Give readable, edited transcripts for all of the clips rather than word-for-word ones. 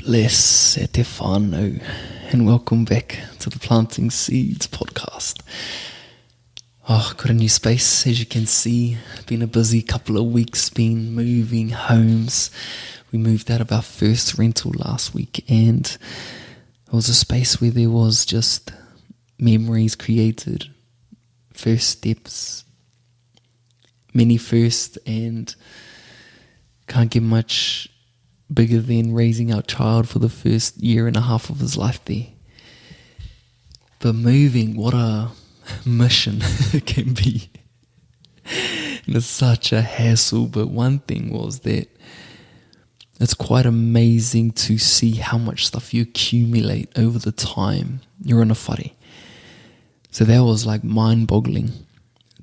Bless e te whānau, and welcome back to the Planting Seeds podcast. Got a new space, as you can see. Been a busy couple of weeks, been moving homes. We moved out of our first rental last week, and it was a space where there was just memories created, first steps, many firsts, and can't get much bigger than raising our child for the first year and a half of his life there. But moving, what a mission it can be. And it's such a hassle, but one thing was that it's quite amazing to see how much stuff you accumulate over the time you're in a whare. So that was like mind-boggling,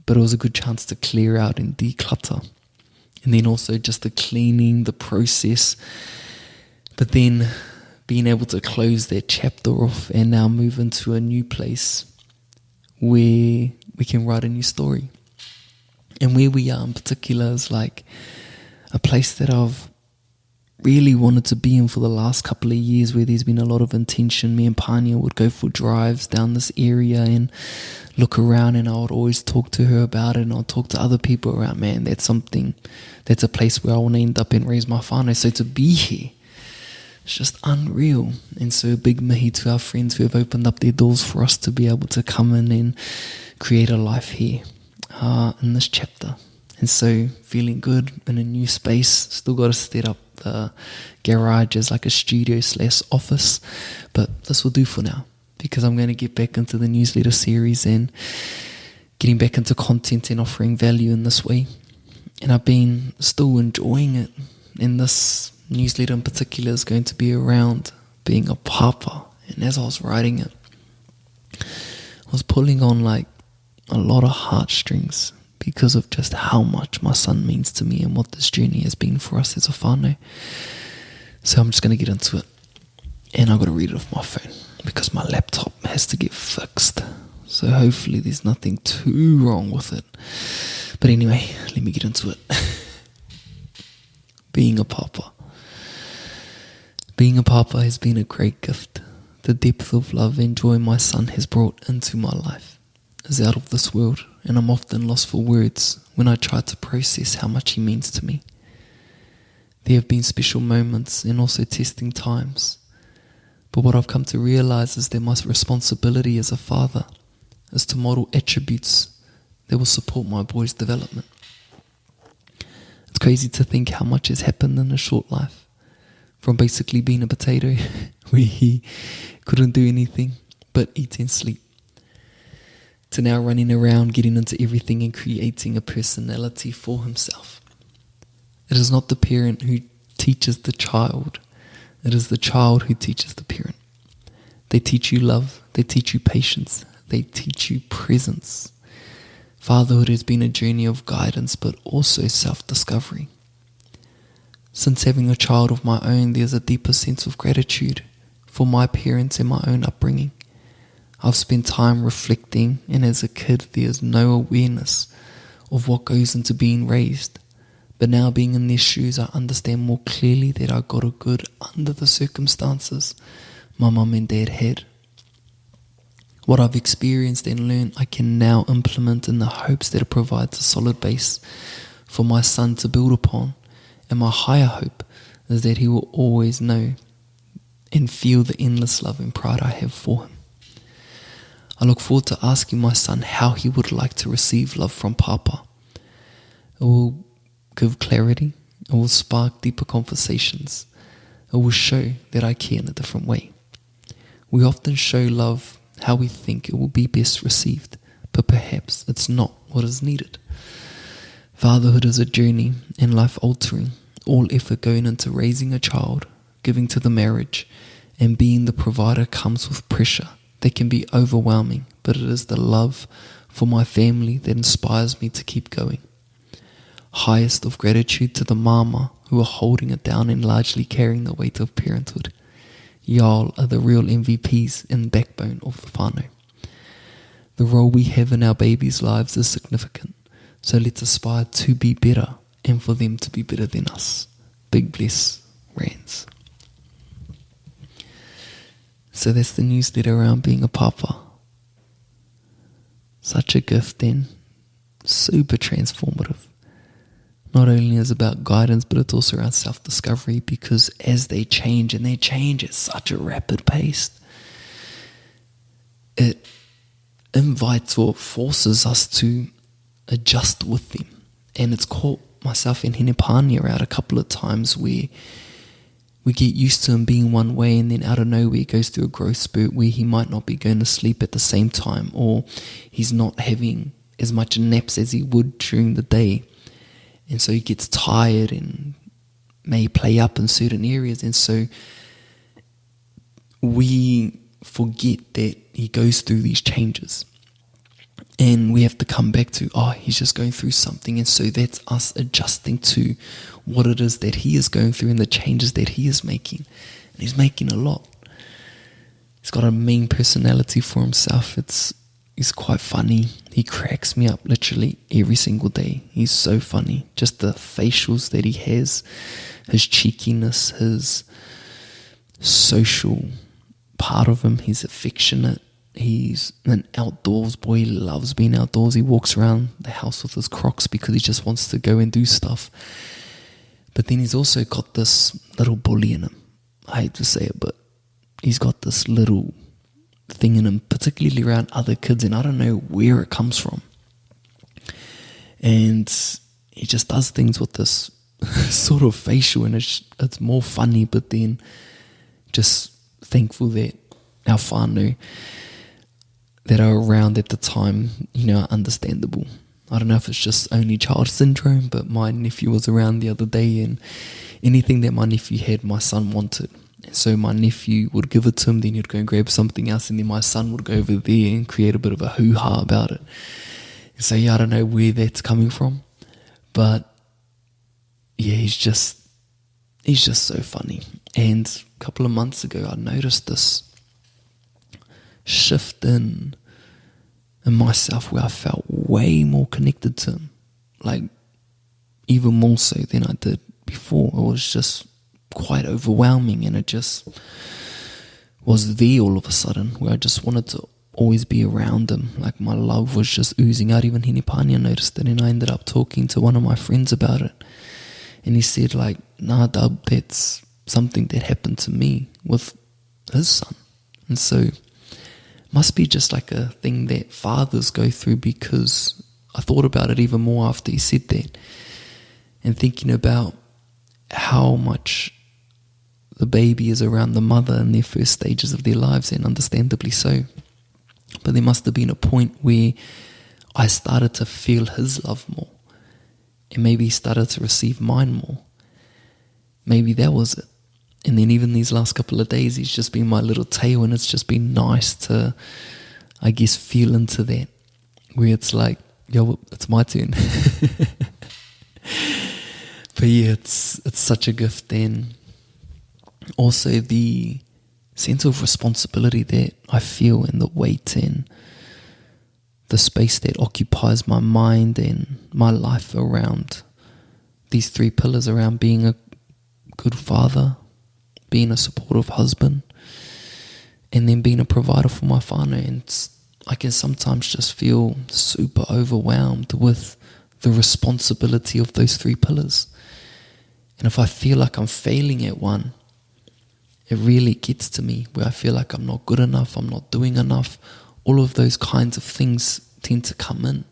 but it was a good chance to clear out and declutter. And then also just the cleaning, the process, but then being able to close that chapter off and now move into a new place where we can write a new story. And where we are in particular is like a place that I've really wanted to be in for the last couple of years, where there's been a lot of intention. Me and Pāpā would go for drives down this area and look around, and I would always talk to her about it, and I'll talk to other people around, man, that's a place where I want to end up and raise my whānau. So to be here, it's just unreal. And so a big mihi to our friends who have opened up their doors for us to be able to come in and create a life here in this chapter. And so feeling good in a new space. Still got to set up the garage as like a studio / office, but this will do for now, because I'm going to get back into the newsletter series and getting back into content and offering value in this way. And I've been still enjoying it. And this newsletter in particular is going to be around being a pāpā. And as I was writing it, I was pulling on like a lot of heartstrings because of just how much my son means to me and what this journey has been for us as a whānau. So I'm just going to get into it. And I've got to read it off my phone because my laptop has to get fixed. So hopefully there's nothing too wrong with it. But anyway, let me get into it. Being a pāpā. Being a pāpā has been a great gift. The depth of love and joy my son has brought into my life is out of this world, and I'm often lost for words when I try to process how much he means to me. There have been special moments and also testing times, but what I've come to realize is that my responsibility as a father is to model attributes that will support my boy's development. It's crazy to think how much has happened in a short life, from basically being a potato where he couldn't do anything but eat and sleep, to now running around, getting into everything and creating a personality for himself. It is not the parent who teaches the child, it is the child who teaches the parent. They teach you love, they teach you patience, they teach you presence. Fatherhood has been a journey of guidance, but also self-discovery. Since having a child of my own, there's a deeper sense of gratitude for my parents and my own upbringing. I've spent time reflecting, and as a kid there's no awareness of what goes into being raised. But now being in their shoes, I understand more clearly that I got a good under the circumstances my mum and dad had. What I've experienced and learned I can now implement in the hopes that it provides a solid base for my son to build upon. And my higher hope is that he will always know and feel the endless love and pride I have for him. I look forward to asking my son how he would like to receive love from Pāpā. It will give clarity, it will spark deeper conversations, it will show that I care in a different way. We often show love how we think it will be best received, but perhaps it's not what is needed. Fatherhood is a journey and life-altering, all effort going into raising a child, giving to the marriage, and being the provider comes with pressure that can be overwhelming, but it is the love for my family that inspires me to keep going. Highest of gratitude to the mama who are holding it down and largely carrying the weight of parenthood. Y'all are the real MVPs and backbone of the whānau. The role we have in our babies' lives is significant, so let's aspire to be better and for them to be better than us. Big bless, Rands. So that's the newsletter around being a papa. Such a gift then, super transformative. Not only is it about guidance, but it's also around self-discovery, because as they change, and they change at such a rapid pace, it invites or forces us to adjust with them. And it's caught myself and Hinepania out a couple of times where we get used to him being one way, and then out of nowhere he goes through a growth spurt where he might not be going to sleep at the same time, or he's not having as much naps as he would during the day. And so he gets tired and may play up in certain areas. And so we forget that he goes through these changes. And we have to come back to, he's just going through something. And so that's us adjusting to what it is that he is going through and the changes that he is making. And he's making a lot. He's got a mean personality for himself. He's quite funny. He cracks me up literally every single day. He's so funny. Just the facials that he has, his cheekiness, his social part of him. He's affectionate. He's an outdoors boy. He loves being outdoors. He walks around the house with his Crocs because he just wants to go and do stuff. But then he's also got this little bully in him. I hate to say it, but he's got this little thing in him, particularly around other kids, and I don't know where it comes from. And he just does things with this sort of facial, and it's more funny, but then just thankful that our whānau that are around at the time, are understandable. I don't know if it's just only child syndrome, but my nephew was around the other day, and anything that my nephew had, my son wanted. And so my nephew would give it to him, then he'd go and grab something else, and then my son would go over there and create a bit of a hoo-ha about it. And so I don't know where that's coming from, but yeah, he's just so funny. And a couple of months ago, I noticed this shift in myself where I felt way more connected to him, like even more so than I did before. It was just quite overwhelming, and it just was there all of a sudden, where I just wanted to always be around him. Like my love was just oozing out. Even Hinepania noticed it, and I ended up talking to one of my friends about it, and he said like, nah Dub, that's something that happened to me with his son. And so must be just like a thing that fathers go through, because I thought about it even more after he said that, and thinking about how much the baby is around the mother in their first stages of their lives, and understandably so. But there must have been a point where I started to feel his love more, and maybe he started to receive mine more. Maybe that was it. And then even these last couple of days, he's just been my little tail, and it's just been nice to, I guess, feel into that, where it's like, yo, it's my turn. But yeah, it's such a gift. And also the sense of responsibility that I feel, and the weight and the space that occupies my mind and my life around these three pillars, around being a good father, being a supportive husband, and then being a provider for my whānau. And I can sometimes just feel super overwhelmed with the responsibility of those three pillars. And if I feel like I'm failing at one, it really gets to me, where I feel like I'm not good enough, I'm not doing enough. All of those kinds of things tend to come in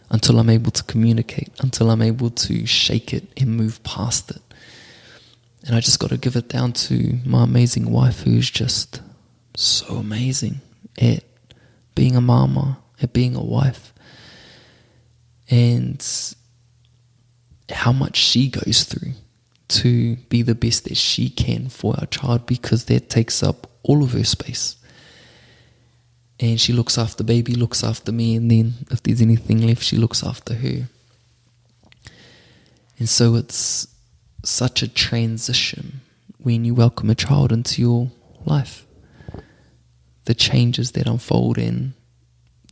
until I'm able to communicate, until I'm able to shake it and move past it. And I just got to give it down to my amazing wife, who's just so amazing at being a mama, at being a wife, and how much she goes through to be the best that she can for our child, because that takes up all of her space. And she looks after baby, looks after me, and then if there's anything left, she looks after her. And so it's such a transition when you welcome a child into your life. The changes that unfold and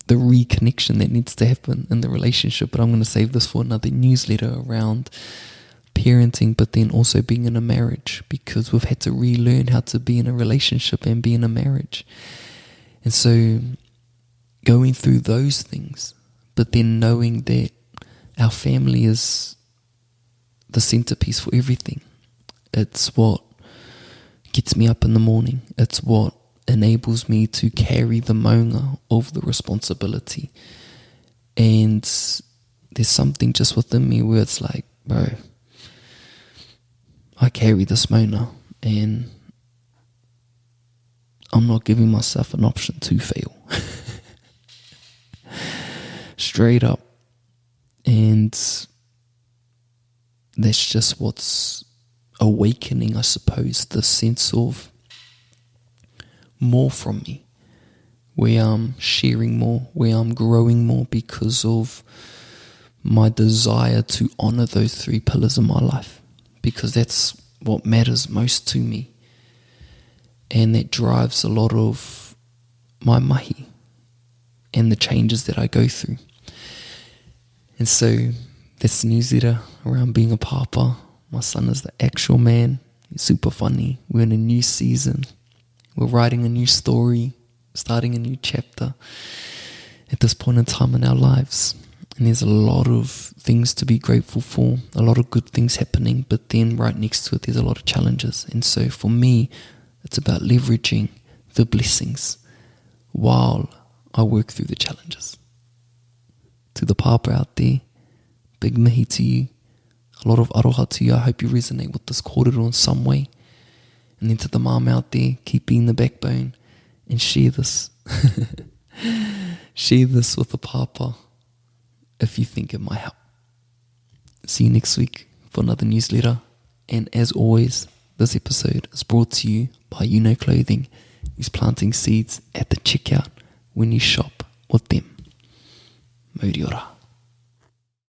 the reconnection that needs to happen in the relationship. But I'm going to save this for another newsletter around parenting, but then also being in a marriage, because we've had to relearn how to be in a relationship and be in a marriage. And so going through those things, but then knowing that our family is the centerpiece for everything. It's what gets me up in the morning. It's what enables me to carry the maunga of the responsibility. And there's something just within me where it's like, bro, I carry this mauna and I'm not giving myself an option to fail. Straight up. And that's just what's awakening, I suppose, the sense of more from me, where I'm sharing more, where I'm growing more because of my desire to honor those 3 pillars of my life, because that's what matters most to me, and that drives a lot of my mahi and the changes that I go through. And so that's the newsletter around being a pāpā. My son is the actual man. He's super funny. We're in a new season. We're writing a new story, starting a new chapter at this point in time in our lives. And there's a lot of things to be grateful for, a lot of good things happening, but then right next to it, there's a lot of challenges. And so for me, it's about leveraging the blessings while I work through the challenges. To the pāpā out there, big mihi to you, a lot of aroha to you. I hope you resonate with this kōrero in some way. And then to the mom out there, keep being the backbone and share this. Share this with the pāpā if you think it might help. See you next week for another newsletter. And as always, this episode is brought to you by Clothing, who's planting seeds at the checkout when you shop with them. Mauri ora.